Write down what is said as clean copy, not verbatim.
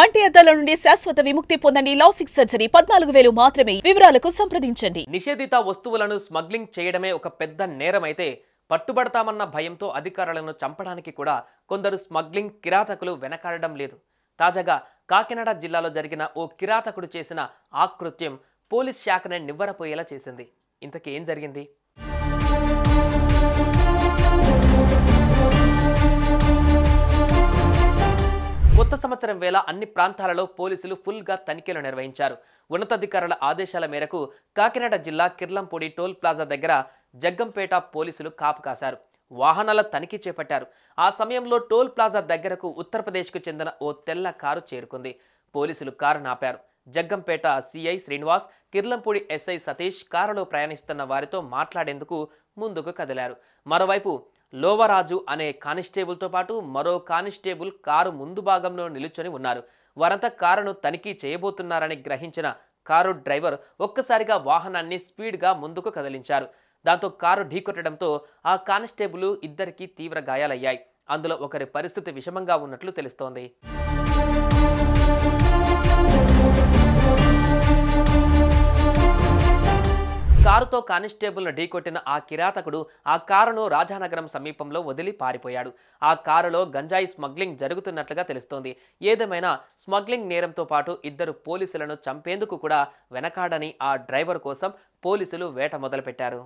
కంటి అద్దాల నుండి శాశ్వత విముక్తి పొందండి. లాసిక్ సర్జరీ 14,000 మాత్రమే. వివరాలకు సంప్రదించండి. నిషేధిత వస్తువులను స్మగ్లింగ్ చేయడమే ఒక పెద్ద నేరమైతే పట్టుబడతామన్న భయంతో అధికారులను చంపడానికి కూడా కొందరు స్మగ్లింగ్ కిరాతకులు వెనకాడడం లేదు. తాజాగా కాకినాడ జిల్లాలో జరిగిన ఓ కిరాతకుడు చేసిన ఆకృత్యం పోలీస్ శాఖనే నివ్వరపోయేలా చేసింది. ఇంతకీ ఏం జరిగింది? కొత్త సంవత్సరం వేళ అన్ని ప్రాంతాలలో పోలీసులు ఫుల్గా తనిఖీలు నిర్వహించారు. ఉన్నతాధికారుల ఆదేశాల మేరకు కాకినాడ జిల్లా కిర్లంపూడి టోల్ ప్లాజా దగ్గర జగ్గంపేట పోలీసులు కాపు కాశారు. వాహనాల తనిఖీ చేపట్టారు. ఆ సమయంలో టోల్ ప్లాజా దగ్గరకు ఉత్తరప్రదేశ్కు చెందిన ఓ తెల్ల కారు చేరుకుంది. పోలీసులు కారు నాపారు. జగ్గంపేట సిఐ శ్రీనివాస్, కిర్లంపూడి ఎస్ఐ సతీష్ కారులో ప్రయాణిస్తున్న వారితో మాట్లాడేందుకు ముందుకు కదిలారు. మరోవైపు లోవరాజు అనే కానిస్టేబుల్తో పాటు మరో కానిస్టేబుల్ కారు ముందు భాగంలో నిలుచొని ఉన్నారు. వారంతా కారును తనిఖీ చేయబోతున్నారని గ్రహించిన కారు డ్రైవర్ ఒక్కసారిగా వాహనాన్ని స్పీడ్గా ముందుకు కదిలించారు. దాంతో కారు ఢీకొట్టడంతో ఆ కానిస్టేబుల్ ఇద్దరికీ తీవ్ర గాయాలయ్యాయి. అందులో ఒకరి పరిస్థితి విషమంగా ఉన్నట్లు తెలుస్తోంది. కారుతో కానిస్టేబుల్ను ఢీకొట్టిన ఆ కిరాతకుడు ఆ కారును రాజానగరం సమీపంలో వదిలి పారిపోయాడు. ఆ కారులో గంజాయి స్మగ్లింగ్ జరుగుతున్నట్లుగా తెలుస్తోంది. ఏదేమైనా స్మగ్లింగ్ నేరంతో పాటు ఇద్దరు పోలీసులను చంపేందుకు కూడా వెనకాడని ఆ డ్రైవర్ కోసం పోలీసులు వేట మొదలుపెట్టారు.